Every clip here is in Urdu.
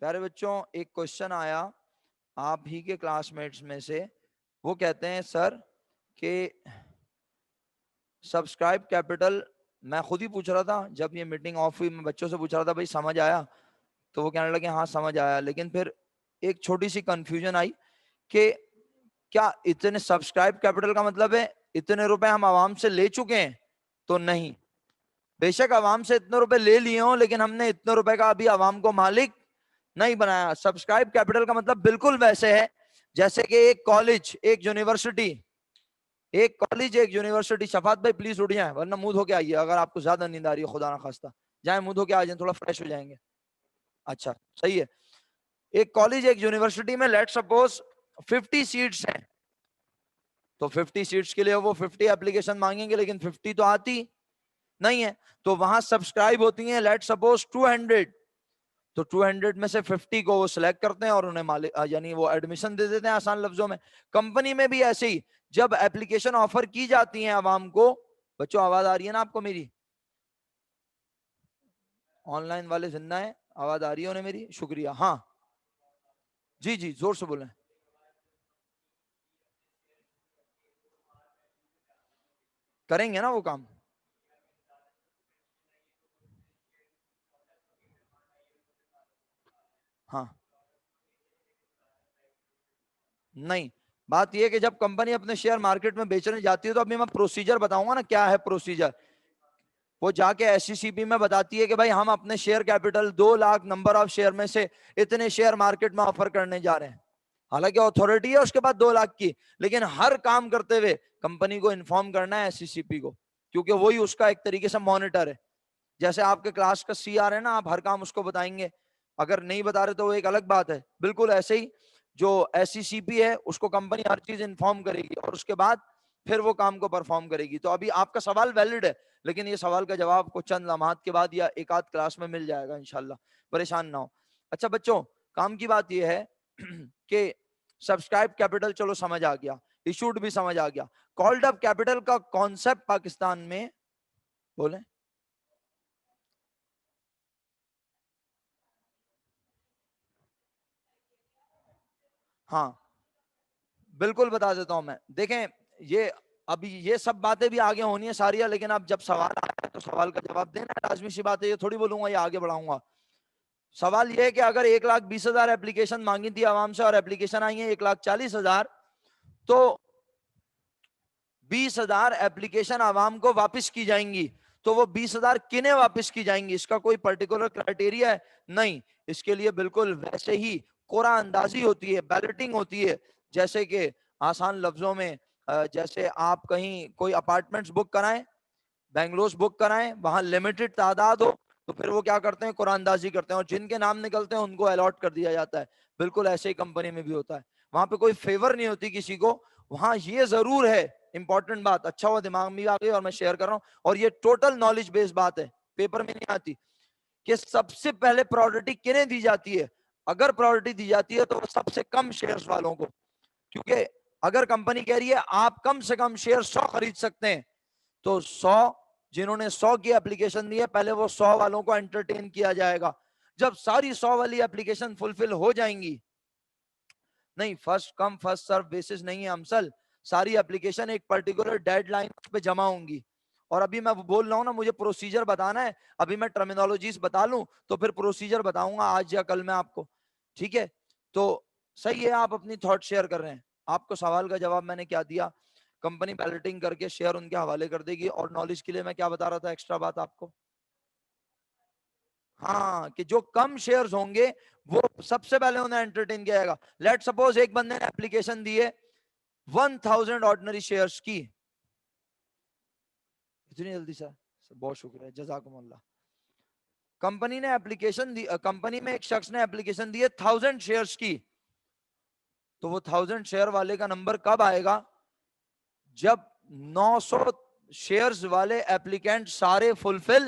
پیارے بچوں، ایک کوشچن آیا آپ ہی کے کلاس میٹس میں سے. وہ کہتے ہیں سر کہ سبسکرائب کیپٹل، میں خود ہی پوچھ رہا تھا جب یہ میٹنگ آف ہوئی، میں بچوں سے پوچھ رہا تھا بھائی سمجھ آیا؟ تو وہ کہنے لگے ہاں سمجھ آیا. لیکن پھر ایک چھوٹی سی کنفیوژن آئی کہ کیا اتنے سبسکرائب کیپٹل کا مطلب ہے اتنے روپے ہم عوام سے لے چکے ہیں؟ تو نہیں، بے شک عوام سے اتنے روپے لے لیے ہوں، لیکن ہم نے اتنے روپے کا ابھی عوام کو مالک نہیں بنایا. سبسکرائب کیپٹل کا مطلب بالکل ویسے ہے جیسے کہ ایک کالج، ایک یونیورسٹی، ایک یونیورسٹی. شفاعت بھائی پلیز اٹھ جائیں ورنہ منہ دھو کے آئیے، اگر آپ کو زیادہ نیند آ رہی ہے خدا نہ خواستہ. جائیں منہ دھو کے آ جائیں، تھوڑا فریش ہو جائیں گے. اچھا صحیح ہے. ایک کالج، ایک یونیورسٹی میں لیٹ سپوز 50 سیٹس ہیں، تو 50 سیٹس کے لیے وہ 50 اپلیکیشن مانگیں گے، لیکن 50 تو آتی نہیں ہے. تو وہاں سبسکرائب ہوتی ہیں لیٹ سپوز 200. تو 200 میں سے 50 کو وہ سلیکٹ کرتے ہیں اور انہیں یعنی وہ ایڈمیشن دے دیتے ہیں. آسان لفظوں میں کمپنی میں بھی ایسے ہی جب ایپلیکیشن آفر کی جاتی ہیں عوام کو. بچوں آواز آ رہی ہے نا آپ کو میری؟ آن لائن والے زندہ ہیں؟ آواز آ رہی ہے انہیں میری؟ شکریہ. ہاں جی جی زور سے بولیں. کریں گے نا وہ کام. ہاں نہیں، بات یہ کہ جب کمپنی اپنے شیئر مارکیٹ میں بیچنے جاتی ہے تو ابھی میں پروسیجر بتاؤں گا نا کیا ہے پروسیجر. وہ جا کے ایس سی سی پی میں بتاتی ہے کہ بھائی ہم اپنے share capital 2 lakh number of share میں سے اتنے شیئر مارکیٹ میں آفر کرنے جا رہے ہیں. حالانکہ اتھارٹی ہے اس کے بعد 2 لاکھ کی، لیکن ہر کام کرتے ہوئے کمپنی کو انفارم کرنا ہے ایس سی سی پی کو، کیونکہ وہی اس کا ایک طریقے سے مانیٹر ہے. جیسے آپ کے کلاس کا سی آر ہے نا، آپ ہر کام اس کو بتائیں گے، اگر نہیں بتا رہے تو وہ ایک الگ بات ہے. بالکل ایسے ہی جو ایس سی سی پی ہے اس کو کمپنی ہر چیز انفارم کرے گی اور اس کے بعد پھر وہ کام کو پرفارم کرے گی. تو ابھی آپ کا سوال ویلڈ ہے، لیکن یہ سوال کا جواب کو چند لمحات کے بعد یا ایک آدھ کلاس میں مل جائے گا انشاءاللہ، پریشان نہ ہو. اچھا بچوں، کام کی بات یہ ہے کہ سبسکرائب کیپٹل چلو سمجھ آ گیا، ایشوڈ بھی سمجھ آ گیا. کالڈ اپ کیپٹل کا کانسیپٹ پاکستان میں بولیں. ہاں بالکل بتا دیتا ہوں میں. دیکھیں یہ ابھی یہ سب باتیں بھی آگے ہونی ہے ساری، لیکن اب جب سوال آیا ہے تو سوال کا جواب دینا ہے، لازمی سی بات ہے. یہ تھوڑی بولوں گا یہ آگے بڑھاؤں گا. سوال یہ ہے کہ اگر 1,20,000 ایپلیکیشن مانگی تھی عوام سے اور ایپلیکیشن آئی ہیں 1,40,000، تو 20,000 ایپلیکیشن عوام کو واپس کی جائیں گی. تو وہ 20,000 کنہیں واپس کی جائیں گی؟ اس کا کوئی پرٹیکولر کرائٹیریا ہے؟ نہیں. اس کے لیے بالکل ویسے ہی قرعہ اندازی ہوتی ہے، بیلٹنگ ہوتی ہے. جیسے کہ آسان لفظوں میں جیسے آپ کہیں کوئی اپارٹمنٹس بک کرائیں، بینگلوز بک کرائیں، وہاں لمیٹڈ تعداد ہو تو پھر وہ کیا کرتے ہیں؟ قرعہ اندازی کرتے ہیں اور جن کے نام نکلتے ہیں ان کو الاٹ کر دیا جاتا ہے. بالکل ایسے ہی کمپنی میں بھی ہوتا ہے. وہاں پہ کوئی فیور نہیں ہوتی کسی کو. وہاں یہ ضرور ہے، امپورٹنٹ بات، اچھا وہ دماغ میں آ گئی اور میں شیئر کر رہا ہوں، اور یہ ٹوٹل نالج بیس بات ہے، پیپر میں نہیں آتی، کہ سب سے پہلے پرائورٹی کنہیں دی جاتی ہے؟ اگر پرائورٹی دی جاتی ہے تو سب سے کم شیئرز والوں کو. کیونکہ اگر کمپنی کہہ رہی ہے آپ کم سے کم شیئر 100 خرید سکتے ہیں، تو 100 جنہوں نے 100 کی اپلیکیشن دی ہے پہلے وہ 100 والوں کو انٹرٹین کیا جائے گا. جب ساری 100 والی اپلیکیشن فلفل ہو جائیں گی، نہیں first come first serve basis نہیں ہے امسل، ساری اپلیکیشن ایک پرٹیکولر ڈیڈ لائن پہ جمع ہوں گی. اور ابھی میں بول رہا ہوں نا، مجھے پروسیجر بتانا ہے، ابھی میں ٹرمینالوجیز بتا لوں تو پھر پروسیجر بتاؤں گا آج یا کل میں آپ کو. ٹھیک ہے؟ تو صحیح ہے، آپ اپنی تھاٹ شیئر کر رہے ہیں. آپ کو سوال کا جواب میں نے کیا دیا؟ کمپنی بیلٹنگ کر کے شیئر ان کے حوالے کر دے گی. اور نالج کے لیے میں کیا بتا رہا تھا ایکسٹرا بات آپ کو؟ ہاں، کہ جو کم شیئرز ہوں گے وہ سب سے پہلے انہیں انٹرٹین کیا جائے گا. لیٹ سپوز ایک بندے نے اپلیکیشن دی ہے 1000 آرڈنری شیئرز کی. اتنی جلدی سر؟ بہت شکریہ، جزاکم اللہ. کمپنی نے اپلیکیشن دی، کمپنی میں ایک شخص نے اپلیکیشن دی ہے 1000 شیئرز کی. تو وہ 1000 شیئر والے کا نمبر کب آئے گا؟ جب 900 شیئرز والے ایپلیکینٹ سارے فلفل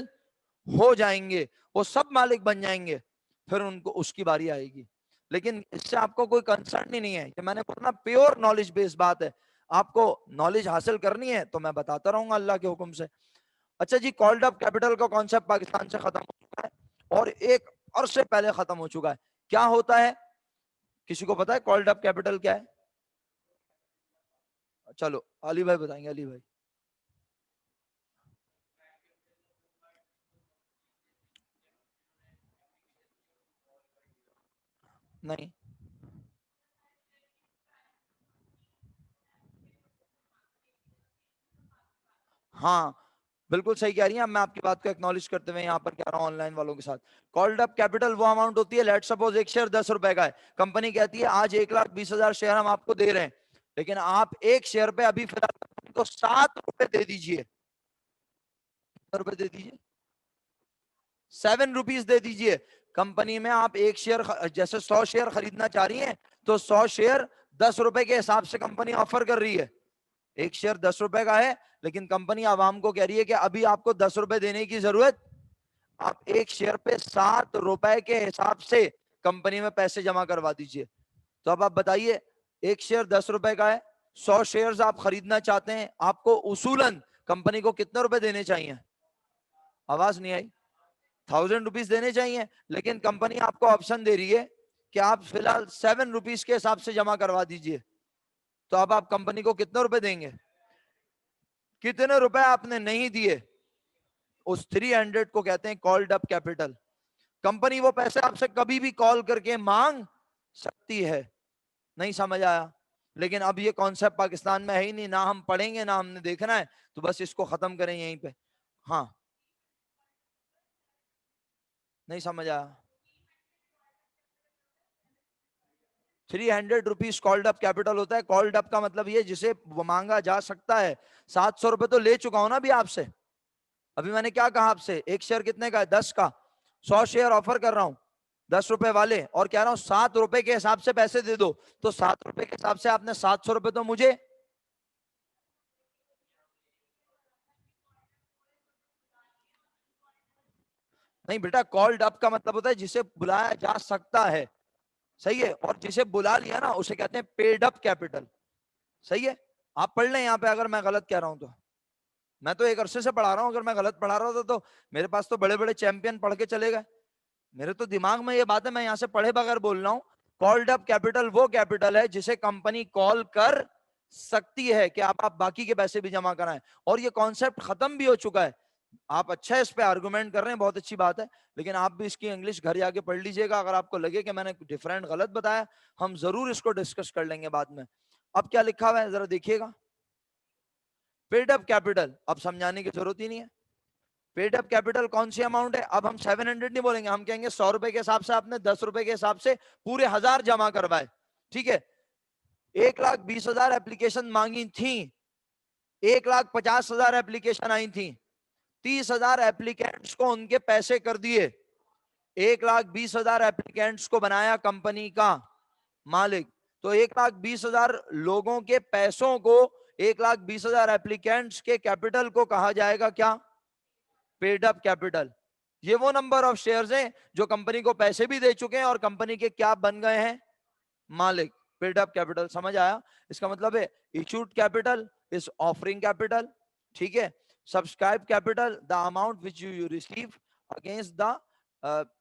ہو جائیں گے، وہ سب مالک بن جائیں گے، پھر ان کو اس کی باری آئے گی. لیکن اس سے آپ کو کوئی کنسرن ہی نہیں ہے، کہ میں نے بولنا پیور نالج بیس بات ہے. آپ کو نالج حاصل کرنی ہے تو میں بتاتا رہوں گا اللہ کے حکم سے. اچھا جی، کالڈ اپ کیپٹل کا کانسیپٹ پاکستان سے ختم ہو چکا ہے اور ایک عرصے پہلے ختم ہو چکا ہے. کیا ہوتا ہے؟ کسی کو پتا ہے کالڈ اپ کیپٹل کیا ہے؟ چلو علی بھائی بتائیں گے. علی بھائی نہیں. ہاں بالکل صحیح کہہ رہی ہیں. اب میں آپ کی بات کو ایکنالج کرتے ہوئے یہاں پر کہہ رہا ہوں آن لائن والوں کے ساتھ. کالڈ اپ کیپٹل وہ اماؤنٹ ہوتی ہے, لیٹ سپوز ایک شیئر 10 روپے کا ہے, کمپنی کہتی ہے آج 1,20,000 شیئر ہم آپ کو دے رہے ہیں, لیکن آپ ایک شیئر پہ ابھی فی الحال کو 7 روپے دے دیجئے. روپے دے دیجئے, 7 روپیز دے دیجئے. کمپنی میں آپ ایک شیئر جیسے 100 شیئر خریدنا چاہ رہی ہیں تو 100 شیئر 10 روپے کے حساب سے کمپنی آفر کر رہی ہے. ایک شیئر 10 روپے کا ہے, لیکن کمپنی عوام کو کہہ رہی ہے کہ ابھی آپ کو 10 روپے دینے کی ضرورت, آپ ایک شیئر پہ 7 روپے کے حساب سے کمپنی میں پیسے جمع کروا دیجئے. تو اب آپ بتائیے, ایک شیئر 10 روپے کا ہے, 100 شیئرز آپ خریدنا چاہتے ہیں, آپ کو اصولاً کمپنی کو کتنے روپے دینے چاہیے؟ آواز نہیں آئی. 1000 روپیز دینے چاہیے, لیکن کمپنی آپ کو آپشن دے رہی ہے کہ آپ فی الحال 7 روپیز کے حساب سے جمع کروا دیجئے. تو اب آپ کمپنی کو کتنے روپے دیں گے؟ کتنے روپے آپ نے نہیں دیے, اس 300 کو کہتے ہیں کالڈ اپ کیپٹل. کمپنی وہ پیسے آپ سے کبھی بھی کال کر کے مانگ سکتی ہے. نہیں سمجھ آیا؟ لیکن اب یہ کانسیپٹ پاکستان میں ہے ہی نہیں, نہ ہم پڑھیں گے نہ ہم نے دیکھنا ہے, تو بس اس کو ختم کریں یہیں پہ. ہاں نہیں سمجھ آیا. 300 روپیز کالڈ اپ کیپٹل ہوتا ہے. کالڈ اپ کا مطلب یہ جسے مانگا جا سکتا ہے. 700 روپے تو لے چکا ہوں نا ابھی آپ سے. ابھی میں نے کیا کہا آپ سے, ایک شیئر کتنے کا ہے؟ 10 کا. 100 شیئر آفر کر رہا ہوں 10 روپے والے, اور کہہ رہا ہوں 7 روپے کے حساب سے پیسے دے دو. تو 7 روپے کے حساب سے آپ نے 700 روپے تو مجھے, نہیں بیٹا, کالڈ اپ کا مطلب ہوتا ہے جسے بلایا جا سکتا ہے. صحیح ہے, اور جسے بلا لیا نا اسے کہتے ہیں پیڈ اپ کیپٹل. صحیح ہے, آپ پڑھ لیں یہاں پہ اگر میں غلط کہہ رہا ہوں تو. میں تو ایک عرصے سے پڑھا رہا ہوں, اگر میں غلط پڑھا رہا تھا تو میرے پاس تو بڑے بڑے چیمپئن پڑھ کے چلے گئے. میرے تو دماغ میں یہ بات ہے, میں یہاں سے پڑھے بغیر بول رہا ہوں. کالڈ اپ کیپٹل وہ کیپٹل ہے جسے کمپنی کال کر سکتی ہے کہ آپ باقی کے پیسے بھی جمع کرائیں. اور یہ کانسیپٹ ختم بھی ہو چکا ہے. آپ اچھا اس پہ آرگومنٹ کر رہے ہیں, بہت اچھی بات ہے, لیکن آپ بھی اس کی انگلش گھر جا کے پڑھ لیجئے گا. اگر آپ کو لگے کہ میں نے ڈیفرنٹ غلط بتایا, ہم ضرور اس کو ڈسکس کر لیں گے بعد میں. اب کیا لکھا ہوا ہے ذرا دیکھیے گا. پیڈ اپ کیپٹل اب سمجھانے کی ضرورت ہی نہیں ہے. پیڈ اپ کیپٹل کون سی اماؤنٹ ہے؟ اب ہم 700 نہیں بولیں گے, ہم کہیں گے 100 روپے کے حساب سے آپ نے 10 روپے کے حساب سے پورے 1000 جمع کروائے. ٹھیک ہے, 1,20,000 ایپلیکیشن مانگی تھیں, 1,50,000 ایپلیکیشن آئی تھیں, 30,000 ایپلیکینٹس کو ان کے پیسے کر دیے, 1,20,000 ایپلیکینٹس کو بنایا کمپنی کا مالک. تو 1,20,000 لوگوں کے پیسوں کو, 1,20,000 ایپلیکینٹس کے کیپٹل کو کہا جائے گا کیا؟ Paid up capital. یہ وہ نمبر آف شیئرز ہیں جو کمپنی کو پیسے بھی دے چکے ہیں اور کمپنی کے کیا بن گئے ہیں؟ مالک. Paid up capital. سمجھ آیا؟ اس کا مطلب ہے issued capital is offering capital. ٹھیک ہے, subscribe capital the amount which you receive against the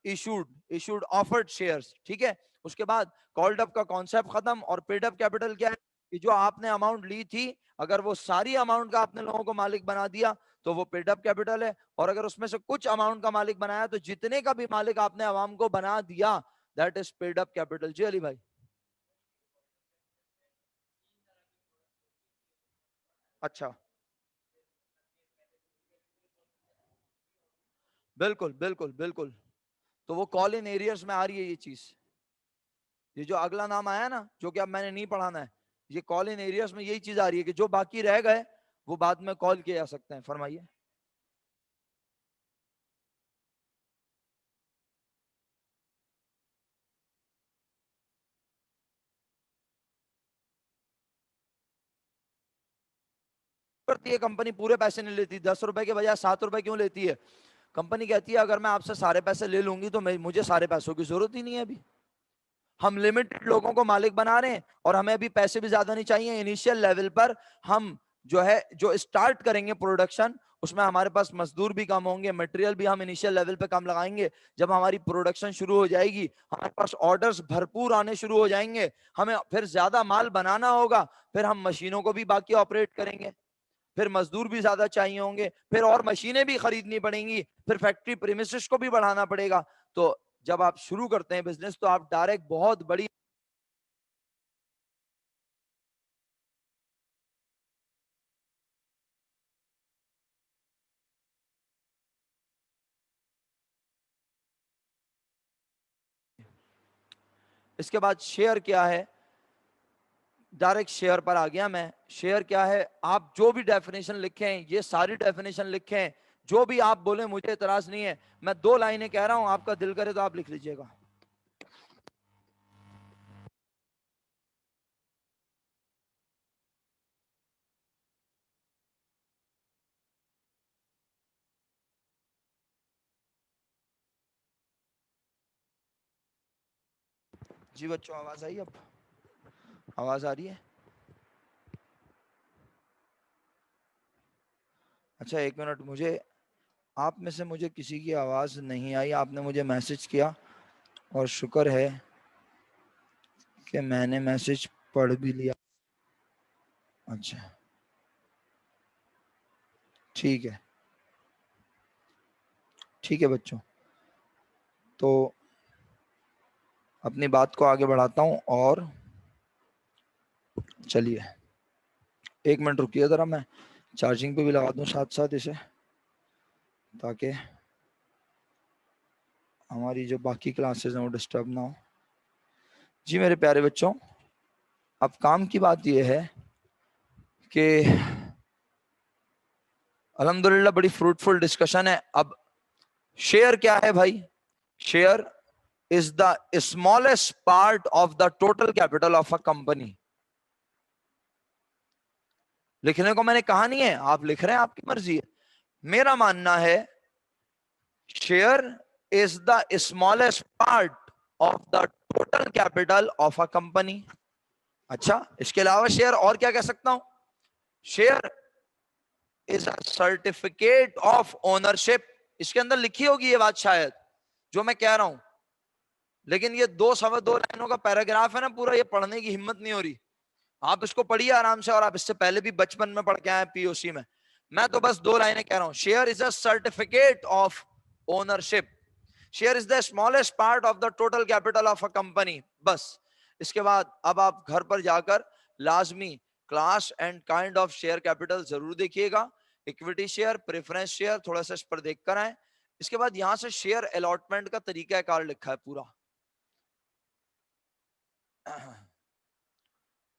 issued offered shares. ٹھیک ہے, اس کے بعد کالڈ اپ کا کانسیپٹ ختم. اور پیڈ اپ کیپٹل کیا ہے کہ جو آپ نے اماؤنٹ لی تھی, اگر وہ ساری اماؤنٹ کا آپ نے لوگوں کو مالک بنا دیا تو وہ پیڈ اپ کیپٹل ہے. اور اگر اس میں سے کچھ اماؤنٹ کا مالک بنایا تو جتنے کا بھی مالک آپ نے عوام کو بنا دیا, that is paid up capital. جی علی بھائی. اچھا, بالکل بالکل بالکل. تو وہ کال ان ایریاز میں آ رہی ہے یہ چیز. یہ جو اگلا نام آیا نا, جو کہ اب میں نے نہیں پڑھانا ہے, یہ کال ان ایریاز میں یہی چیز آ رہی ہے کہ جو باقی رہ گئے وہ بعد میں کال کیے جا سکتے ہیں. فرمائیے. کرتی ہے کمپنی, پورے پیسے نہیں لیتی, 10 روپے کے بجائے 7 روپے کیوں لیتی ہے؟ کمپنی کہتی ہے اگر میں آپ سے سارے پیسے لے لوں گی تو مجھے سارے پیسوں کی ضرورت ہی نہیں ہے. ابھی ہم لمیٹڈ لوگوں کو مالک بنا رہے ہیں اور ہمیں ابھی پیسے بھی زیادہ نہیں چاہیے. انیشیل لیول پر ہم جو ہے جو اسٹارٹ کریں گے پروڈکشن، اس میں ہمارے پاس مزدور بھی کم ہوں گے، مٹیریل بھی ہم انیشیل لیول پہ کم لگائیں گے. جب ہماری پروڈکشن شروع ہو جائے گی ہمارے پاس آرڈرز بھرپور آنے شروع ہو جائیں گے، ہمیں پھر زیادہ مال بنانا ہوگا، پھر ہم مشینوں کو بھی باقی آپریٹ کریں گے، پھر مزدور بھی زیادہ چاہیے ہوں گے، پھر اور مشینیں بھی خریدنی پڑیں گی، پھر فیکٹری پریمیسز کو بھی بڑھانا پڑے گا. تو جب آپ شروع کرتے ہیں بزنس تو آپ ڈائریکٹ بہت بڑی. اس کے بعد شیئر کیا ہے، ڈائریکٹ شیئر پر آ گیا میں. شیئر کیا ہے، آپ جو بھی ڈیفینیشن لکھیں، یہ ساری ڈیفینیشن لکھیں، جو بھی آپ بولیں مجھے اعتراض نہیں ہے. میں 2 لائنیں کہہ رہا ہوں، آپ کا دل کرے تو آپ لکھ لیجئے گا. جی بچوں آواز آئی؟ اب آواز آ رہی ہے؟ اچھا ایک منٹ، مجھے آپ میں سے مجھے کسی کی آواز نہیں آئی. آپ نے مجھے میسج کیا اور شکر ہے کہ میں نے میسج پڑھ بھی لیا. اچھا ٹھیک ہے، ٹھیک ہے بچوں، تو اپنی بات کو آگے بڑھاتا ہوں. اور چلیے ایک منٹ رکیے ذرا، میں چارجنگ پہ بھی لگا دوں ساتھ ساتھ اسے، تاکہ ہماری جو باقی کلاسز ہیں وہ ڈسٹرب نہ ہو. جی میرے پیارے بچوں، اب کام کی بات یہ ہے کہ الحمدللہ بڑی فروٹفل ڈسکشن ہے. اب شیئر کیا ہے بھائی؟ Share is the smallest part of the total capital of a company. لکھنے کو میں نے کہا نہیں ہے، آپ لکھ رہے ہیں، آپ کی مرضی ہے. میرا ماننا ہے share is the smallest part of the total capital of a company. اچھا اس کے علاوہ شیئر اور کیا کہہ سکتا ہوں؟ Share is a certificate of ownership. اس کے اندر لکھی ہوگی یہ بات شاید جو میں کہہ رہا ہوں، لیکن یہ 2 لائنوں کا پیراگراف ہے نا پورا، یہ پڑھنے کی ہمت نہیں ہو رہی. آپ اس کو پڑھیے آرام سے، اور آپ اس سے پہلے بھی بچپن میں پڑھ کے آئے پی او سی میں. میں تو بس 2 لائنیں کہہ رہا ہوں. Share is a certificate of ownership. Share is the smallest part of the total capital of a company. بس اس کے بعد اب آپ گھر پر جا کر لازمی class and kind of share capital ضرور دیکھیے گا. اکویٹی شیئر، پریفرنس شیئر، تھوڑا سا اس پر دیکھ کر آئیں. اس کے بعد یہاں سے شیئر الاٹمنٹ کا طریقہ کار لکھا ہے پورا.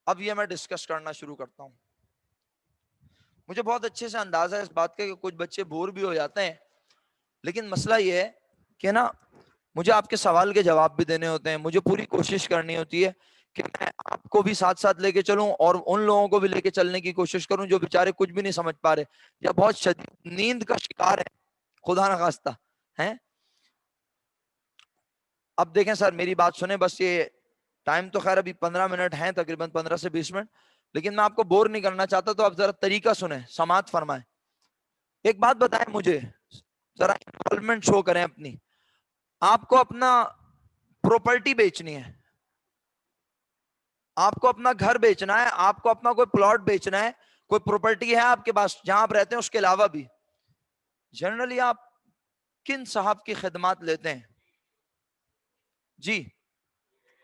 اب یہ میں ڈسکس کرنا شروع کرتا ہوں. مجھے بہت اچھے سے اندازہ ہے اس بات کا کہ کچھ بچے بور بھی ہو جاتے ہیں، لیکن مسئلہ یہ ہے کہ نا مجھے آپ کے سوال کے جواب بھی دینے ہوتے ہیں. مجھے پوری کوشش کرنی ہوتی ہے کہ میں آپ کو بھی ساتھ ساتھ لے کے چلوں اور ان لوگوں کو بھی لے کے چلنے کی کوشش کروں جو بیچارے کچھ بھی نہیں سمجھ پا رہے یا بہت شدید نیند کا شکار ہے، خدا نہ خواستہ ہیں. اب دیکھیں سر میری بات سنیں، بس یہ ٹائم تو خیر ابھی 15 منٹ ہیں، تقریباً 15 سے 20 منٹ، لیکن میں آپ کو بور نہیں کرنا چاہتا، تو آپ ذرا طریقہ سنیں، سماعت فرمائیں. ایک بات بتائیں مجھے، ذرا انوالومنٹ شو کریں اپنی. آپ کو اپنا پراپرٹی بیچنی ہے، آپ کو اپنا گھر بیچنا ہے، آپ کو اپنا کوئی پلاٹ بیچنا ہے، کوئی پراپرٹی ہے آپ کے پاس جہاں آپ رہتے ہیں اس کے علاوہ بھی، جنرلی آپ کن صاحب کی خدمات لیتے ہیں؟ جی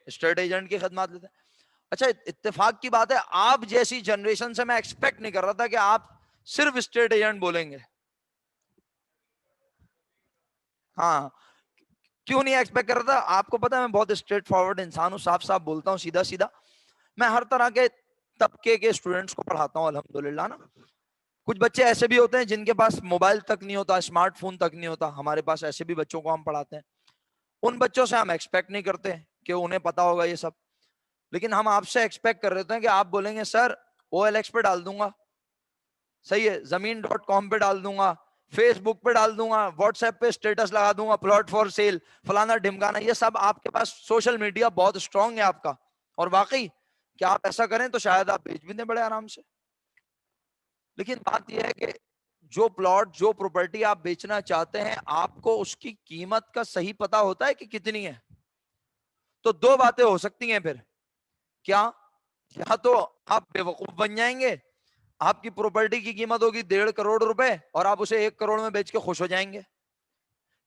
اسٹیٹ ایجنٹ کی خدمات لیتے ہیں. اچھا اتفاق کی بات ہے آپ جیسی جنریشن سے میں ایکسپیکٹ نہیں کر رہا تھا کہ آپ صرف اسٹیٹ ایجنٹ بولیں گے. ہاں کیوں نہیں ایکسپیکٹ کر رہا تھا؟ آپ کو پتا ہے میں بہت اسٹریٹ فارورڈ انسان ہوں، صاف صاف بولتا ہوں، سیدھا سیدھا. میں ہر طرح کے طبقے کے اسٹوڈنٹس کو پڑھاتا ہوں الحمدللہ نا. کچھ بچے ایسے بھی ہوتے ہیں جن کے پاس موبائل تک نہیں ہوتا، اسمارٹ فون تک نہیں ہوتا، ہمارے پاس ایسے بھی بچوں کو ہم پڑھاتے ہیں. ان بچوں سے ہم ایکسپیکٹ نہیں کرتے کہ انہیں پتا ہوگا یہ سب، لیکن ہم آپ سے ایکسپیکٹ کر رہے ہیں کہ آپ بولیں گے سر او ایل ایکس پہ ڈال دوں گا، صحیح ہے، زمین.com پہ ڈال دوں گا، فیس بک پہ ڈال دوں گا، واٹس ایپ پہ اسٹیٹس لگا دوں گا، پلاٹ فار سیل، فلانا ڈھمکانا. یہ سب آپ کے پاس سوشل میڈیا بہت اسٹرانگ ہے آپ کا، اور واقعی کہ آپ ایسا کریں تو شاید آپ بیچ بھی دیں بڑے آرام سے. لیکن بات یہ ہے کہ جو پلاٹ جو پراپرٹی آپ بیچنا چاہتے ہیں آپ کو اس کی قیمت کا صحیح پتا ہوتا ہے کہ کتنی ہے. تو دو باتیں ہو سکتی ہیں پھر. کیا؟ یا تو آپ بے وقوف بن جائیں گے, آپ کی پراپرٹی کی قیمت ہوگی 1.5 کروڑ روپے اور آپ اسے 1 کروڑ میں بیچ کے خوش ہو جائیں گے,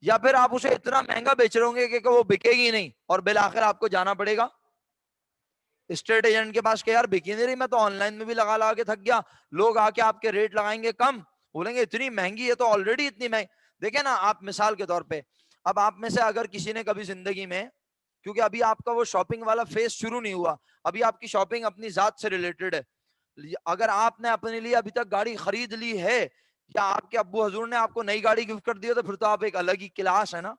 یا پھر آپ اسے اتنا مہنگا بیچ رہے ہوں گے کہ وہ بکے گی نہیں اور بالآخر آپ کو جانا پڑے گا اسٹیٹ ایجنٹ کے پاس کہ یار بکی نہیں رہی, میں تو آن لائن میں بھی لگا کے تھک گیا, لوگ آ کے آپ کے ریٹ لگائیں گے کم, بولیں گے اتنی مہنگی ہے تو آلریڈی اتنی مہنگی. دیکھیں نا آپ مثال کے طور پہ, اب آپ میں سے اگر کسی نے کبھی زندگی میں, کیونکہ ابھی آپ کا وہ شاپنگ والا فیس شروع نہیں ہوا, ابھی آپ کی شاپنگ اپنی ذات سے ریلیٹڈ ہے, اگر آپ نے اپنے لیے ابھی تک گاڑی خرید لی ہے یا آپ کے ابو حضور نے آپ کو نئی گاڑی گفٹ کر دی ہے تو پھر تو آپ ایک الگ ہی کلاس ہے نا.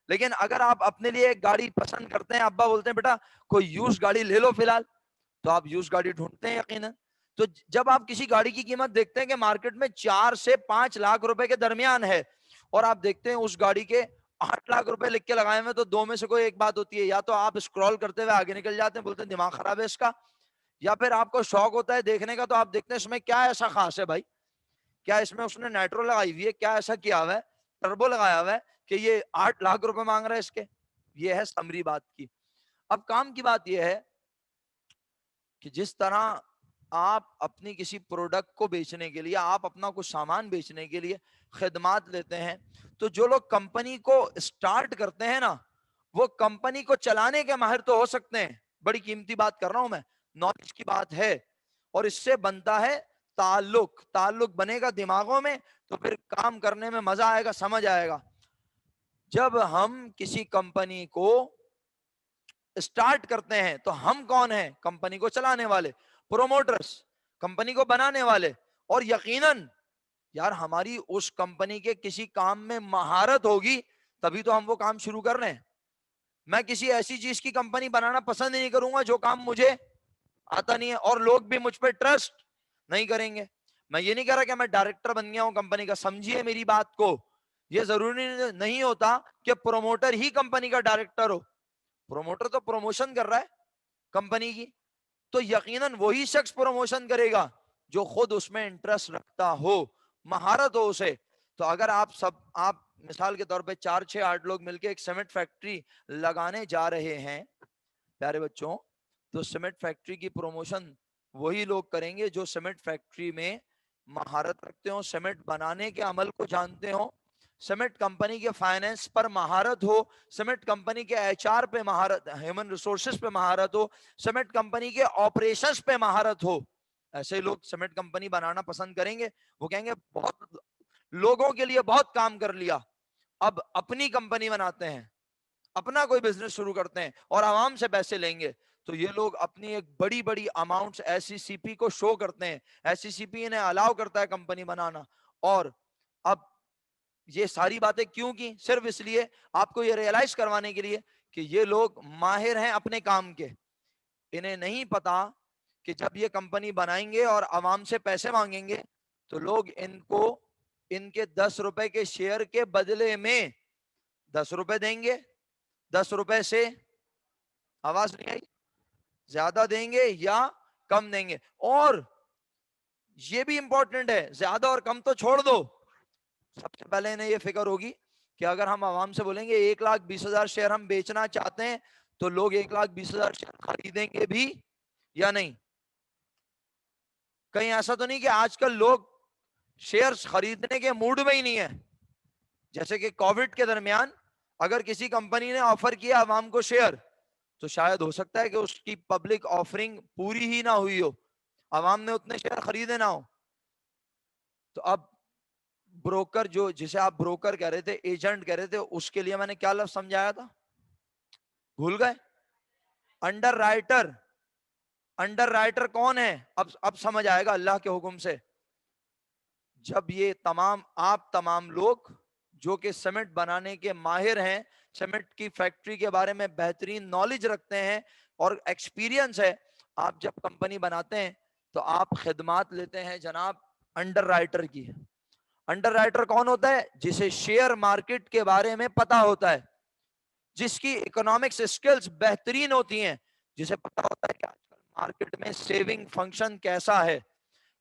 لیکن اگر آپ اپنے لیے ایک گاڑی پسند کرتے ہیں, ابا بولتے ہیں بیٹا کوئی یوز گاڑی لے لو فی الحال, تو آپ یوز گاڑی ڈھونڈتے ہیں یقیناً. تو جب آپ کسی گاڑی کی قیمت دیکھتے ہیں کہ مارکیٹ میں 4 سے 5 لاکھ روپے کے درمیان ہے, اور آپ دیکھتے ہیں اس گاڑی کے 8 لاکھ روپے لکھ کے لگائے ہوئے, تو دو میں سے کوئی ایک بات ہوتی ہے, یا تو آپ اسکرول کرتے ہوئے آگے نکل جاتے ہیں, بولتے ہیں دماغ خراب ہے اس کا, یا پھر آپ کو شوق ہوتا ہے دیکھنے کا, تو آپ دیکھتے ہیں اس میں کیا ایسا خاص ہے بھائی, کیا اس میں اس نے نیٹرو لگائی ہوئی ہے, کیا ایسا کیا ہوا ہے, ٹربو لگایا ہوا ہے کہ یہ 8 لاکھ روپے مانگ رہا ہے اس کے. یہ ہے سمری بات کی. اب کام کی بات یہ ہے کہ جس طرح آپ اپنی کسی پروڈکٹ کو بیچنے کے لیے, آپ اپنا کچھ سامان بیچنے کے لیے خدمات لیتے ہیں, تو جو لوگ کمپنی کو اسٹارٹ کرتے ہیں نا, وہ کمپنی کو چلانے کے ماہر تو ہو سکتے ہیں, بڑی قیمتی بات کر رہا ہوں میں, نالج کی بات ہے, اور اس سے بنتا ہے تعلق, تعلق بنے گا دماغوں میں تو پھر کام کرنے میں مزہ آئے گا, سمجھ آئے گا. جب ہم کسی کمپنی کو اسٹارٹ کرتے ہیں تو ہم کون ہیں؟ کمپنی کو چلانے والے, پروموٹرز, کمپنی کو بنانے والے, اور یقیناً یار ہماری اس کمپنی کے کسی کام میں مہارت ہوگی تبھی تو ہم وہ کام شروع کر رہے ہیں. میں کسی ایسی چیز کی کمپنی بنانا پسند نہیں کروں گا جو کام مجھے آتا نہیں ہے اور لوگ بھی مجھ پہ ٹرسٹ نہیں کریں گے. میں یہ نہیں کہہ رہا کہ میں ڈائریکٹر بن گیا ہوں کمپنی کا, سمجھیے میری بات کو, یہ ضروری نہیں ہوتا کہ پروموٹر ہی کمپنی کا ڈائریکٹر ہو, پروموٹر تو پروموشن کر رہا ہے کمپنی کی, تو یقیناً وہی شخص پروموشن کرے گا جو خود اس میں انٹرسٹ رکھتا ہو, مہارت ہو اسے. تو اگر آپ مثال کے طور پہ 4 6 8 لوگ مل کے ایک سیمنٹ فیکٹری لگانے جا رہے ہیں پیارے بچوں, تو سیمنٹ فیکٹری کی پروموشن وہی لوگ کریں گے جو سیمنٹ فیکٹری میں مہارت رکھتے ہوں, سیمنٹ بنانے کے عمل کو جانتے ہوں, سیمنٹ کمپنی کے فائنینس پر مہارت ہو, سیمنٹ کمپنی کے ایچ آر پہ مہارت, ہیومن ریسورسز پہ مہارت ہو, سیمنٹ کمپنی کے آپریشنز پہ مہارت ہو. ایسے لوگ سیمنٹ کمپنی بنانا پسند کریں گے. وہ کہیں گے بہت لوگوں کے لیے بہت کام کر لیا, اب اپنی کمپنی بناتے ہیں, اپنا کوئی بزنس شروع کرتے ہیں اور عوام سے پیسے لیں گے. تو یہ لوگ اپنی ایک بڑی بڑی اماؤنٹس ایسی سی پی کو شو کرتے ہیں, ایسی سی پی انہیں الاؤ کرتا ہے کمپنی بنانا. اور اب یہ ساری باتیں کیوں کی؟ صرف اس لیے آپ کو یہ ریئلائز کروانے کے لیے کہ یہ لوگ ماہر ہیں اپنے کام کے. انہیں نہیں پتا کہ جب یہ کمپنی بنائیں گے اور عوام سے پیسے مانگیں گے تو لوگ ان کو ان کے 10 روپے کے شیئر کے بدلے میں 10 روپے دیں گے, 10 روپے سے, آواز نہیں آئی, زیادہ دیں گے یا کم دیں گے. اور یہ بھی امپورٹنٹ ہے, زیادہ اور کم تو چھوڑ دو, سب سے پہلے انہیں یہ فکر ہوگی کہ اگر ہم عوام سے بولیں گے 1,20,000 شیئر ہم بیچنا چاہتے ہیں تو لوگ 1,20,000 شیئر خریدیں گے بھی یا نہیں. کہیں ایسا تو نہیں کہ آج کل لوگ شیئرز خریدنے کے موڈ میں ہی نہیں ہے. جیسے کہ کووڈ کے درمیان اگر کسی کمپنی نے آفر کیا عوام کو شیئر تو شاید ہو سکتا ہے کہ اس کی پبلک آفرنگ پوری ہی نہ ہوئی ہو, عوام نے اتنے شیئر خریدے نہ ہو. تو اب بروکر, جو جسے آپ بروکر کہہ رہے تھے, ایجنٹ کہہ رہے تھے, اس کے لیے میں نے کیا لفظ سمجھایا تھا, بھول گئے؟ Under writer. انڈر رائٹر کون ہے؟ اب سمجھ آئے گا اللہ کے حکم سے. جب یہ آپ تمام لوگ جو کہ سیمنٹ بنانے کے ماہر ہیں, سیمنٹ کی فیکٹری کے بارے میں بہترین نالج رکھتے ہیں اور ایکسپیرینس ہے, آپ جب کمپنی بناتے ہیں تو آپ خدمات لیتے ہیں جناب انڈر رائٹر کی. انڈر رائٹر کون ہوتا ہے؟ جسے شیئر مارکیٹ کے بارے میں پتا ہوتا ہے, جس کی اکنامکس اسکلز بہترین ہوتی ہیں, جسے پتا ہوتا ہے کہ آج کل مارکیٹ میں سیونگ فنکشن کیسا ہے,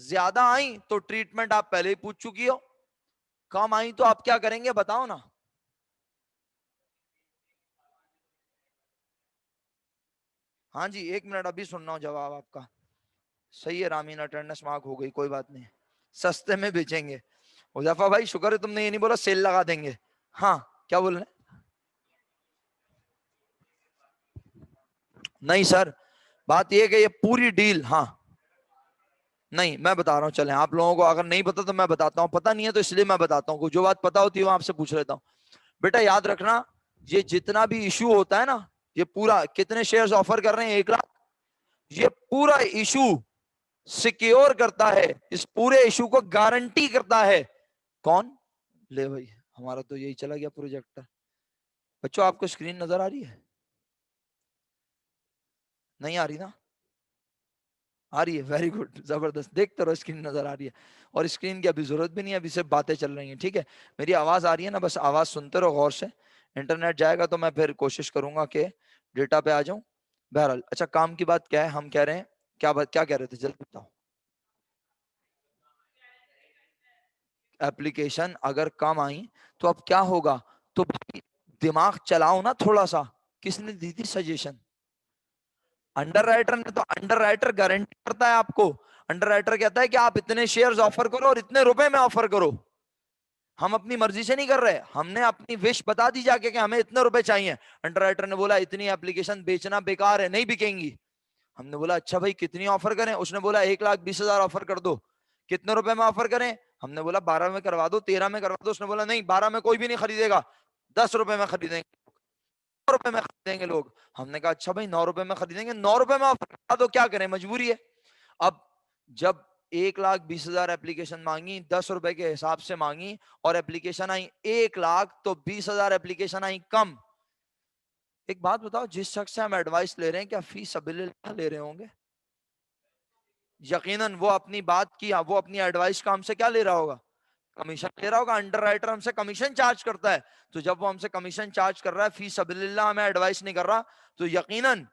زیادہ آئی تو ٹریٹمنٹ آپ پہلے ہی پوچھ چکی ہو، کم آئی تو آپ کیا کریں گے بتاؤ نا. ہاں جی 1 منٹ ابھی سننا ہوں جواب آپ کا. صحیح ہے رامین، اٹینڈنس مارک ہو گئی، کوئی بات نہیں، سستے میں بیچیں گے. حذیفہ بھائی شکر ہے تم نے یہ نہیں بولا سیل لگا دیں گے. ہاں کیا بول رہے ہیں؟ نہیں سر، بات یہ کہ یہ پوری ڈیل، ہاں نہیں میں بتا رہا ہوں، چلیں آپ لوگوں کو اگر نہیں پتا تو میں بتاتا ہوں، پتا نہیں ہے تو اس لیے میں بتاتا ہوں، جو بات پتا ہوتی ہے وہ آپ سے پوچھ لیتا ہوں. بیٹا یاد رکھنا، یہ جتنا بھی ایشو ہوتا ہے نا، یہ پورا کتنے شیئرز آفر کر رہے ہیں 1 لاکھ، یہ پورا ایشو سیکیور کرتا ہے، اس پورے ایشو کو گارنٹی کرتا ہے کون؟ لے بھائی ہمارا تو یہی چلا گیا پروجیکٹر. بچوں آپ کو اسکرین نظر آ رہی ہے؟ نہیں آ رہی نا؟ آ رہی ہے، ویری گڈ، زبردست، دیکھتے رہو اسکرین نظر آ رہی ہے. اور اسکرین کی ابھی ضرورت بھی نہیں ہے، ابھی صرف باتیں چل رہی ہیں، ٹھیک ہے. میری آواز آ رہی ہے نا؟ بس آواز سنتے رہو غور سے. انٹرنیٹ جائے گا تو میں پھر کوشش کروں گا کہ ڈیٹا پہ آ جاؤں. بہرحال اچھا کام کی بات کیا ہے، ہم کہہ رہے ہیں کیا بات، کیا کہہ رہے تھے جلدی بتاؤ. ایپلیکیشن اگر کم آئی تو اب کیا ہوگا؟ تو بھائی دماغ چلاؤ نا تھوڑا سا. کس نے دی تھی سجیشن؟ انڈر رائٹر نے. تو انڈر رائٹر گارنٹی کرتا ہے آپ کو. انڈر رائٹر کہتا ہے کہ آپ اتنے شیئرز آفر کرو اور اتنے روپے میں آفر کرو. ہم اپنی مرضی سے نہیں کر رہے، ہم نے اپنی وش بتا دی جا کے کہ ہمیں اتنے روپے چاہیے. انڈر رائٹر نے بولا اتنی ایپلیکیشن بیچنا بیکار ہے، نہیں بکیں گی. ہم نے بولا اچھا بھائی کتنی آفر کریں؟ اس نے بولا 1,20,000 آفر کر دو. کتنے روپے میں آفر کریں؟ ہم نے بولا 12 میں کروا دو، 13 میں کروا دو. اس نے بولا نہیں 12 میں کوئی بھی نہیں خریدے گا، 10 روپے میں خریدیں گے، 9 روپے میں خریدیں گے لوگ. ہم نے کہا اچھا بھائی 9 روپے میں خریدیں گے، 9 روپے میں آفر کروا دو، کیا کریں مجبوری ہے. اب جب 1,20,000 ایپلیکیشن مانگی، 10 روپے کے حساب سے مانگی، اور ایپلیکیشن آئی 1,00,000 تو 20,000 ایپلیکیشن آئی کم. ایک بات بتاؤ، جس شخص سے ہم ایڈوائس لے رہے ہیں کیا فی سبیل اللہ لے رہے ہوں گے؟ یقیناً وہ اپنی بات کی، وہ اپنی ایڈوائس کا ہم سے کیا لے رہا ہوگا؟ کمیشن لے رہا ہوگا. انڈر رائٹر ہم سے کمیشن چارج کرتا ہے. تو جب وہ ہم سے کمیشن چارج کر رہا ہے، فی سبیل اللہ ہمیں ایڈوائس نہیں کر رہا، تو یقیناً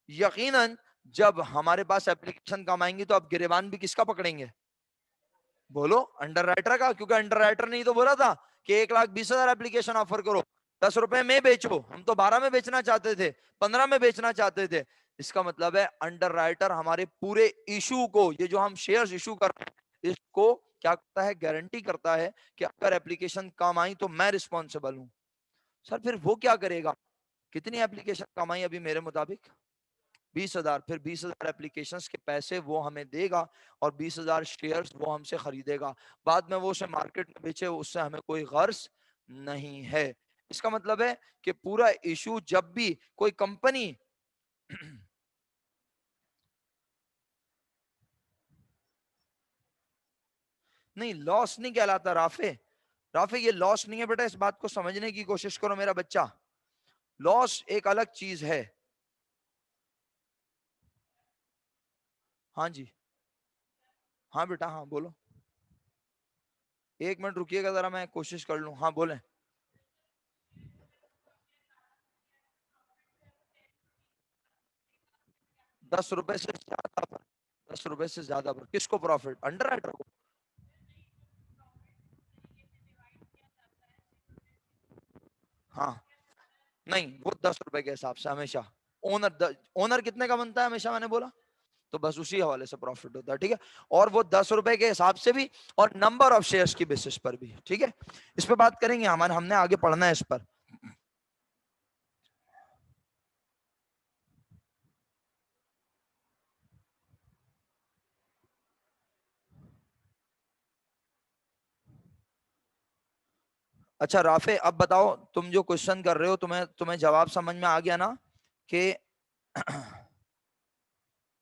یقیناً جب ہمارے پاس ایپلیکیشن کم آئیں گی تو اب گریبان بھی کس کا پکڑیں گے؟ بولو انڈر رائٹر کا. کیونکہ انڈر رائٹر نے ہی تو بولا تھا کہ 1,20,000 ایپلیکیشن آفر کرو، 10 روپے میں بیچو. ہم تو 12 میں بیچنا چاہتے تھے، 15 میں بیچنا چاہتے تھے. اس کا مطلب ہے انڈر رائٹر ہمارے پورے ایشو کو، یہ جو ہم شیئرز ایشو کر رہے ہیں، اس کو کیا کرتا ہے؟ گارنٹی کرتا ہے کہ اگر ایپلیکیشن کم آئی تو میں رسپانسبل ہوں. سر پھر وہ کیا کرے گا؟ کتنی ایپلیکیشن کم آئی ابھی میرے مطابق؟ 20,000. پھر 20,000 ایپلیکیشنز کے پیسے وہ ہمیں دے گا، اور 20,000 شیئرز وہ ہم سے خریدے گا. بعد میں وہ اسے مارکیٹ میں بیچے، اس سے ہمیں کوئی غرض نہیں ہے. اس کا مطلب ہے کہ پورا ایشو جب بھی کوئی کمپنی نہیں لاس نہیں کہلاتا رافع. رافع یہ لاس نہیں ہے بیٹا، اس بات کو سمجھنے کی کوشش کرو میرا بچہ. لاس ایک الگ چیز ہے. ہاں جی ہاں بیٹا ہاں بولو. 1 منٹ رکیے گا ذرا، میں کوشش کر لوں. ہاں بولیں. 10 روپے سے زیادہ پر، 10 روپے سے زیادہ پر کس کو پروفٹ؟ انڈر رائٹر کو. ہاں نہیں وہ 10 روپے کے حساب سے ہمیشہ اونر، اونر کتنے کا بنتا ہے ہمیشہ میں نے بولا، تو بس اسی حوالے سے پروفٹ ہوتا ہے. ٹھیک ہے. اور وہ 10 روپے کے حساب سے بھی، اور نمبر آف شیئرز کی بیسس پر بھی. ٹھیک ہے. اس پہ بات کریں گے، ہم نے آگے پڑھنا ہے اس پر. اچھا رافع اب بتاؤ، تم جو کوشچن کر رہے ہو تمہیں جواب سمجھ میں آ گیا نا؟ کہ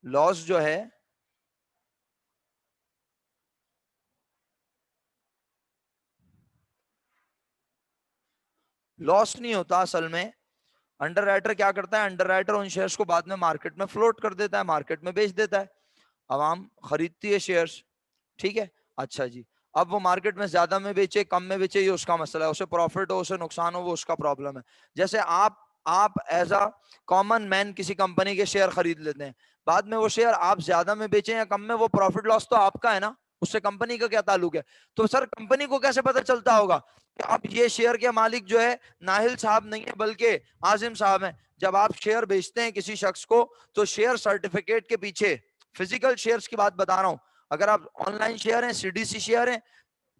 لاس جو ہے، لاس نہیں ہوتا اصل میں. انڈر رائٹر کیا کرتا ہے؟ انڈر رائٹر ان شیئرز کو بعد میں مارکیٹ میں فلوٹ کر دیتا ہے، مارکیٹ میں بیچ دیتا ہے، عوام خریدتی ہے شیئرز. ٹھیک ہے. اچھا جی، اب وہ مارکیٹ میں زیادہ میں بیچے کم میں بیچے یہ اس کا مسئلہ ہے، اسے پروفٹ ہو اسے نقصان ہو وہ اس کا پرابلم ہے. جیسے آپ آپ ایز اے کامن مین کسی کمپنی کے شیئر خرید لیتے ہیں, بعد میں وہ شیئر آپ زیادہ میں بیچیں یا کم میں, وہ پروفٹ لاس تو آپ کا ہے نا, اس سے کمپنی کا کیا تعلق ہے؟ تو سر کمپنی کو کیسے پتا چلتا ہوگا کہ اب یہ شیئر کے مالک جو ہے ناہل صاحب نہیں ہے بلکہ عاظم صاحب ہیں؟ جب آپ شیئر بیچتے ہیں کسی شخص کو تو شیئر سرٹیفکیٹ کے پیچھے, فزیکل شیئرز کی بات بتا رہا ہوں, اگر آپ آن لائن شیئر ہیں, سی ڈی سی شیئر ہیں,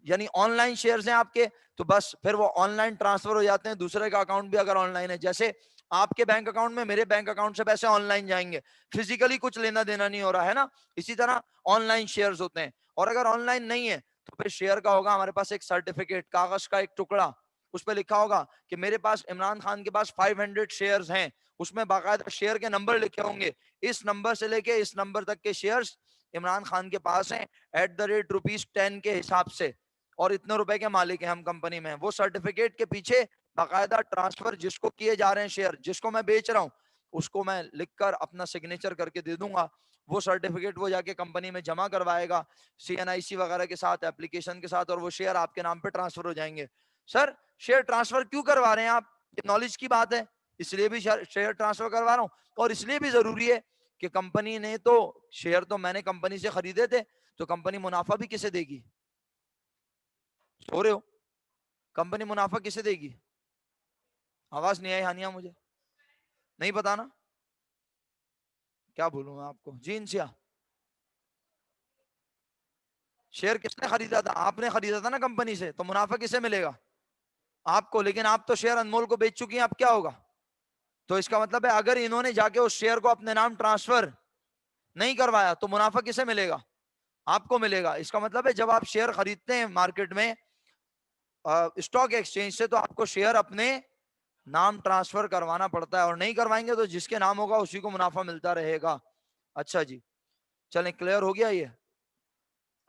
یعنی آن لائن شیئرز ہیں آپ کے, تو بس پھر وہ آن لائن ٹرانسفر ہو جاتے ہیں, دوسرے کا اکاؤنٹ بھی اگر آن لائن ہے, جیسے آپ کے بینک اکاؤنٹ میں میرے بینک اکاؤنٹ سے پیسے آن لائن جائیں گے, فزیکلی کچھ لینا دینا نہیں ہو رہا ہے نا, اسی طرح آن لائن شیئرز ہوتے ہیں. اور اگر آن لائن نہیں ہے تو پھر شیئر کا ہوگا ہمارے پاس ایک سرٹیفکیٹ, کاغذ کا ایک ٹکڑا, اس پہ لکھا ہوگا کہ میرے پاس عمران خان کے پاس 500 شیئرز ہیں, اس میں باقاعدہ شیئر کے نمبر لکھے ہوں گے, اس نمبر سے لے کے اس نمبر تک کے شیئرز عمران خان کے پاس ہیں @10 کے حساب سے, اور اتنے روپے کے مالک ہیں ہم کمپنی میں. وہ سرٹیفکیٹ کے پیچھے باقاعدہ ٹرانسفر جس کو کیے جا رہے ہیں شیئر, جس کو میں بیچ رہا ہوں, اس کو میں لکھ کر اپنا سگنیچر کر کے دے دوں گا, وہ سرٹیفکیٹ وہ جا کے کمپنی میں جمع کروائے گا CNIC وغیرہ کے ساتھ, اپلیکیشن کے ساتھ, اور وہ شیئر آپ کے نام پہ ٹرانسفر ہو جائیں گے. سر شیئر ٹرانسفر کیوں کروا رہے ہیں آپ؟ یہ نالج کی بات ہے, اس لیے بھی شیئر ٹرانسفر کروا رہا ہوں, اور اس لیے بھی ضروری ہے کہ کمپنی نے تو شیئر تو میں نے کمپنی سے خریدے تھے, تو کمپنی منافع بھی کسے دے گی؟ سو رہے ہو؟ کمپنی منافع کسے دے گی؟ آواز نہیں آئی ہانیہ, مجھے نہیں پتا نا, کیا بولوں میں آپ کو؟ جی انسیا, شیئر کس نے خریدا تھا؟ آپ نے خریدا تھا نا کمپنی سے, تو منافع کسے ملے گا؟ آپ کو. لیکن آپ تو شیئر انمول کو بیچ چکی ہیں, اب کیا ہوگا؟ تو اس کا مطلب ہے اگر انہوں نے جا کے اس شیئر کو اپنے نام ٹرانسفر نہیں کروایا تو منافع کسے ملے گا؟ آپ کو ملے گا. اس کا مطلب ہے جب آپ شیئر خریدتے ہیں مارکیٹ میں اسٹاک ایکسچینج سے, تو آپ کو شیئر اپنے نام ٹرانسفر کروانا پڑتا ہے, اور نہیں کروائیں گے تو جس کے نام ہوگا اسی کو منافع ملتا رہے گا. اچھا جی, چلیں کلیئر ہو گیا یہ.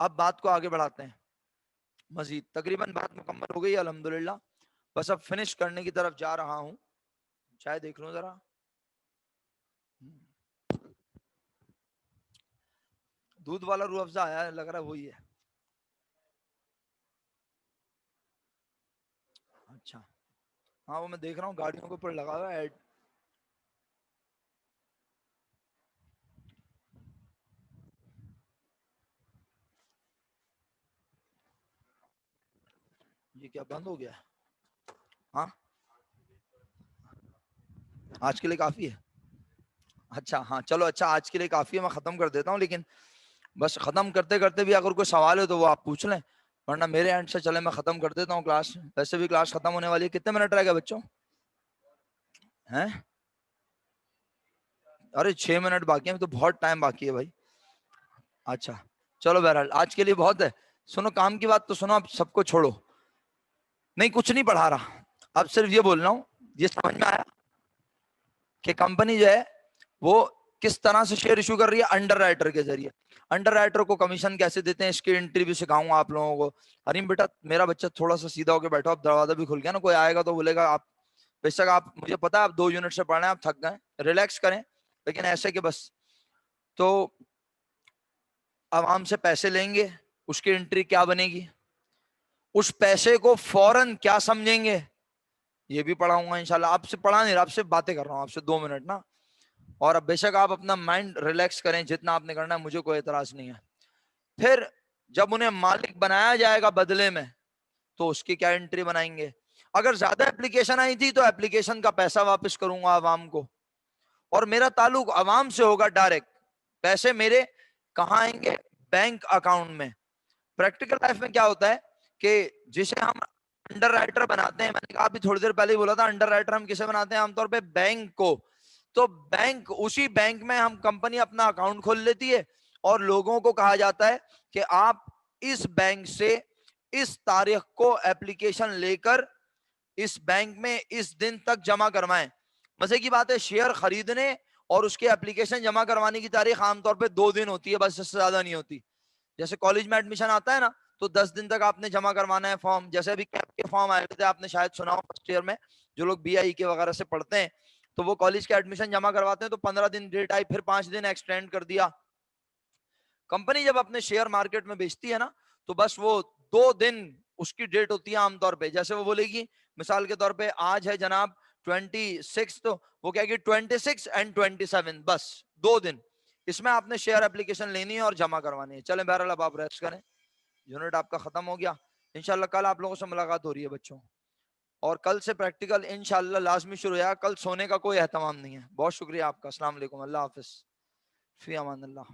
اب بات کو آگے بڑھاتے ہیں مزید, تقریباً بات مکمل ہو گئی الحمدللہ, بس اب فنش کرنے کی طرف جا رہا ہوں. چائے دیکھ لوں ذرا, دودھ والا روح افزا آیا ہے, لگ رہا ہے وہی ہے. اچھا ہاں, وہ میں دیکھ رہا ہوں گاڑیوں کے اوپر لگا ہوا ہے ایڈ. یہ کیا بند ہو گیا؟ ہاں آج کے لیے کافی ہے. اچھا ہاں چلو, اچھا آج کے لیے کافی ہے, میں ختم کر دیتا ہوں. لیکن بس ختم کرتے کرتے بھی اگر کوئی سوال ہے تو وہ آپ پوچھ لیں, ورنہ میرے اینڈ سے چلے میں ختم کر دیتا ہوں کلاس. ویسے بھی کلاس ختم ہونے والی ہے. کتنے منٹ رہ گئے بچوں ہیں؟ ارے 6 منٹ باقی ہیں, تو بہت ٹائم باقی ہے بھائی. اچھا چلو بہرحال آج کے لیے بہت ہے. سنو کام کی بات تو سنو, اب سب کو چھوڑو, نہیں کچھ نہیں پڑھا رہا, اب صرف یہ بول رہا ہوں, یہ سمجھ میں آیا کہ کمپنی جو ہے وہ کس طرح سے شیئر ایشو کر رہی ہے؟ انڈر رائٹر کے ذریعے. انڈر رائٹر کو کمیشن کیسے دیتے ہیں اس کی انٹری بھی سکھاؤں گا آپ لوگوں کو. حریم بیٹا میرا بچہ تھوڑا سا سیدھا ہو کے بیٹھو, اب دروازہ بھی کھل گیا نا, کوئی آئے گا تو بولے گا آپ بے شک آپ, مجھے پتا ہے آپ 2 یونٹ سے پڑھ رہے ہیں, آپ تھک گئے, ریلیکس کریں. لیکن ایسے کہ بس, تو عوام سے پیسے لیں گے, اس کی انٹری کیا بنے گی, اس پیسے کو فوراً کیا سمجھیں گے, یہ بھی پڑھاؤں گا انشاءاللہ. آپ سے پڑھا نہیں رہا, آپ سے باتیں کر رہا ہوں, آپ سے 2 منٹ نا. اور اب بے شک آپ اپنا مائنڈ ریلیکس کریں, جتنا آپ نے کرنا ہے, مجھے کوئی اعتراض نہیں ہے. پھر جب انہیں مالک بنایا جائے گا بدلے میں, تو اس کی کیا انٹری بنائیں گے؟ اگر زیادہ اپلیکیشن آئی تھی تو اپلیکیشن کا پیسہ واپس کروں گا عوام کو, اور میرا تعلق عوام سے ہوگا ڈائریکٹ. پیسے میرے کہاں آئیں گے؟ بینک اکاؤنٹ میں. پریکٹیکل لائف میں کیا ہوتا ہے کہ جسے ہم انڈر رائٹر بناتے ہیں, میں نے کہا ابھی تھوڑی دیر پہلے ہی بولا تھا, انڈر رائٹر ہم کسے بناتے ہیں عام طور پہ؟ بینک کو. تو بینک, اسی بینک میں ہم کمپنی اپنا اکاؤنٹ کھول لیتی ہے, اور لوگوں کو کہا جاتا ہے کہ آپ اس بینک سے اس تاریخ کو اپلیکیشن لے کر اس بینک میں اس دن تک جمع کروائیں. مزے کی بات ہے, شیئر خریدنے اور اس کے اپلیکیشن جمع کروانے کی تاریخ عام طور پہ 2 دن ہوتی ہے, بس اس سے زیادہ نہیں ہوتی. جیسے کالج میں ایڈمیشن آتا ہے نا, تو 10 دن تک آپ نے جمع کروانا ہے فارم. جیسے ابھی کیپ کے فارم آئے تھے, آپ نے شاید سنا ہو فرسٹ ایئر میں, جو لوگ BI کے وغیرہ سے پڑھتے ہیں, تو وہ کالج کے ایڈمیشن جمع کرواتے ہیں, تو 15 دن ڈیٹ آئی, پھر 5 دن ایکسٹینڈ کر دیا. کمپنی جب اپنے شیئر مارکیٹ میں بیچتی ہے نا, تو بس وہ 2 دن اس کی ڈیٹ ہوتی ہے عام طور پہ. جیسے وہ بولے گی مثال کے طور پہ, آج ہے جناب 26 وہ کیا کہ 26 اینڈ 27 بس 2 دن اس میں آپ نے شیئر اپلیکیشن لینی ہے اور جمع کروانی ہے. چلیں بہرحال اب آپ ریسٹ کریں, یونٹ آپ کا ختم ہو گیا. انشاءاللہ کل آپ لوگوں سے ملاقات ہو رہی ہے بچوں, اور کل سے پریکٹیکل انشاءاللہ لازمی شروع ہے. کل سونے کا کوئی اہتمام نہیں ہے. بہت شکریہ آپ کا. السلام علیکم, اللہ حافظ, فی امان اللہ.